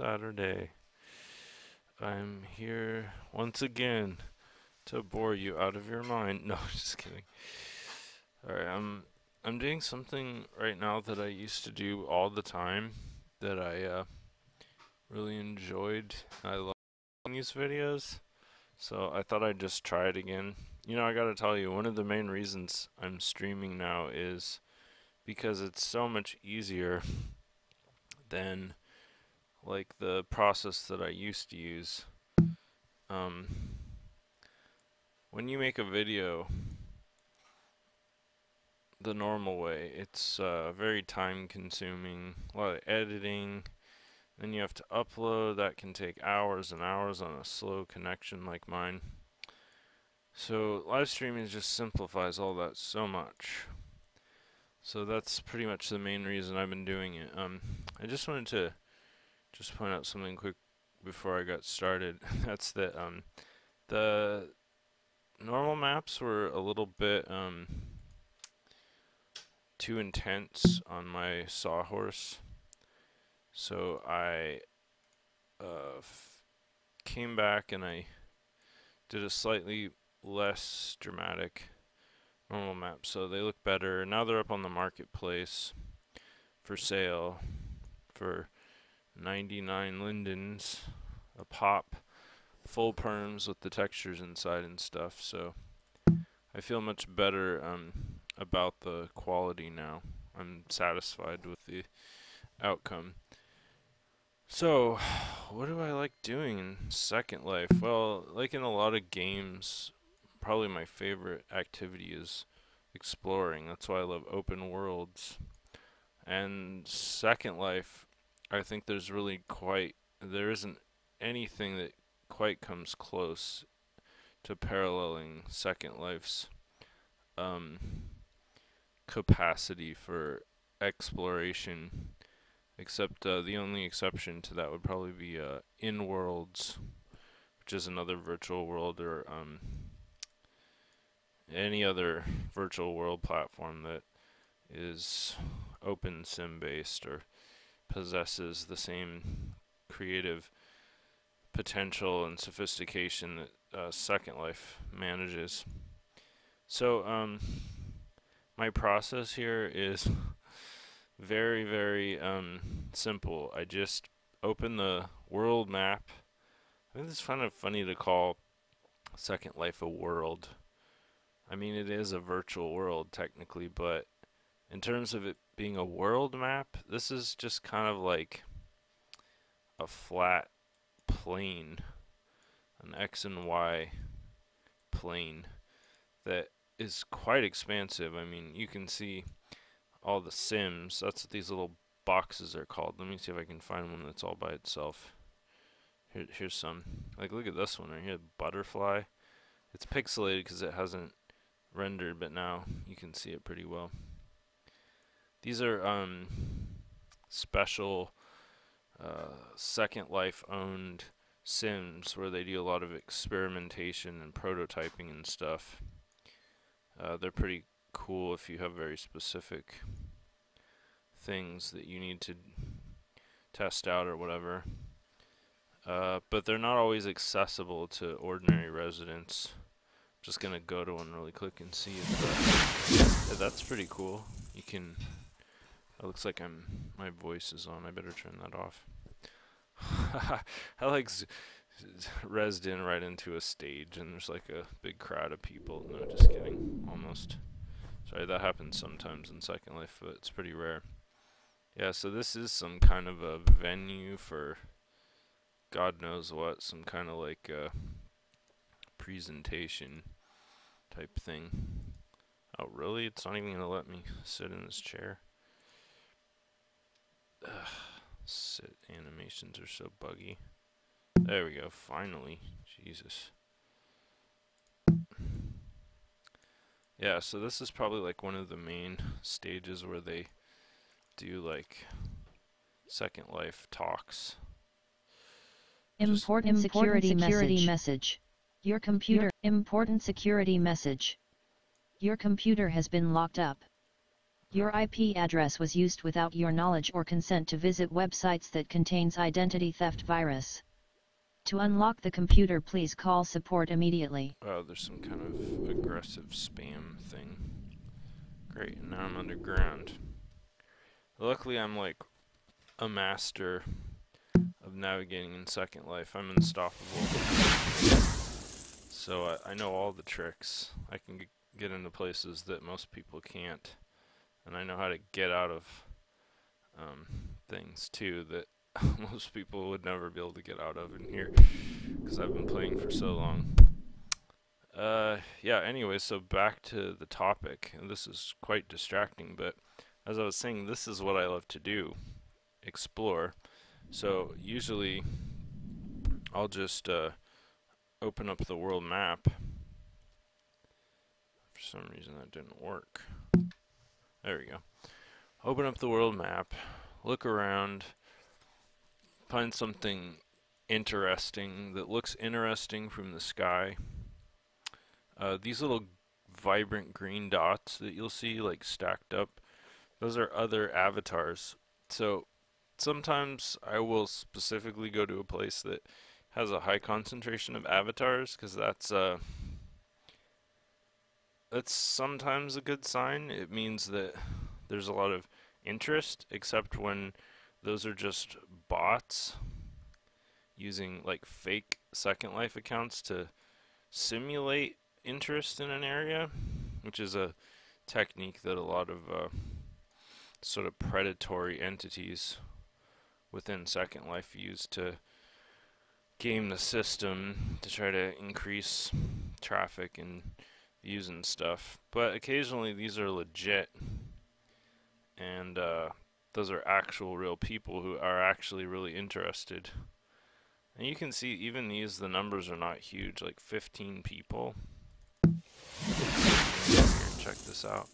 Saturday. I'm here once again to bore you out of your mind. No, just kidding. Alright, I'm doing something right now that I used to do all the time that I really enjoyed. I love these videos, so I thought I'd just try it again. You know, I gotta tell you, one of the main reasons I'm streaming now is because it's so much easier than like the process that I used to use. Um, when you make a video the normal way, it's very time consuming, a lot of editing, then you have to upload, that can take hours and hours on a slow connection like mine. So live streaming just simplifies all that so much. So that's pretty much the main reason I've been doing it. I just wanted to just point out something quick before I got started. That's that the normal maps were a little bit too intense on my sawhorse, so I came back and I did a slightly less dramatic normal map, so they look better. Now they're up on the marketplace for sale for 99 lindens a pop, full perms with the textures inside and stuff. So I feel much better about the quality now. I'm satisfied with the outcome. So, what do I like doing in Second Life? Well, like in a lot of games, probably my favorite activity is exploring. That's why I love open worlds. And Second Life, I think there isn't anything that quite comes close to paralleling Second Life's capacity for exploration, except the only exception to that would probably be In-Worlds, which is another virtual world, or any other virtual world platform that is open sim based or possesses the same creative potential and sophistication that Second Life manages. So my process here is very, very simple. I just open the world map. I think it's kind of funny to call Second Life a world. I mean, it is a virtual world technically, but in terms of it being a world map, this is just kind of like a flat plane, an X and Y plane that is quite expansive. I mean, you can see all the sims. That's what these little boxes are called. Let me see if I can find one that's all by itself. Here's some. Like, look at this one right here, butterfly. It's pixelated because it hasn't rendered, but now you can see it pretty well. These are special Second Life owned sims where they do a lot of experimentation and prototyping and stuff. They're pretty cool if you have very specific things that you need to test out or whatever. But they're not always accessible to ordinary residents. I'm just gonna go to one really quick and see if that's pretty cool. You can. It looks like my voice is on. I better turn that off. I like rezzed in right into a stage and there's like a big crowd of people. No, just kidding. Almost. Sorry, that happens sometimes in Second Life, but it's pretty rare. Yeah, so this is some kind of a venue for God knows what. Some kind of like presentation type thing. Oh, really? It's not even going to let me sit in this chair. Ugh, sit animations are so buggy. There we go, finally. Jesus. Yeah, so this is probably like one of the main stages where they do like Second Life talks. Important security message. Your computer. Important security message. Your computer has been locked up. Your IP address was used without your knowledge or consent to visit websites that contains identity theft virus. To unlock the computer, please call support immediately. Oh, there's some kind of aggressive spam thing. Great, and now I'm underground. Luckily, I'm like a master of navigating in Second Life. I'm unstoppable. So I know all the tricks. I can get into places that most people can't. And I know how to get out of things too that most people would never be able to get out of in here, because I've been playing for so long. Yeah, anyway, so back to the topic. And this is quite distracting, but as I was saying, this is what I love to do, explore. So usually I'll just open up the world map. For some reason that didn't work. There we go. Open up the world map, look around, find something interesting that looks interesting from the sky. These little vibrant green dots that you'll see like stacked up, those are other avatars. So sometimes I will specifically go to a place that has a high concentration of avatars, because that's sometimes a good sign. It means that there's a lot of interest, except when those are just bots using like fake Second Life accounts to simulate interest in an area, which is a technique that a lot of sort of predatory entities within Second Life use to game the system to try to increase traffic and views and stuff. But occasionally these are legit, and those are actual real people who are actually really interested. And you can see even these, the numbers are not huge, like 15 people. Check this out.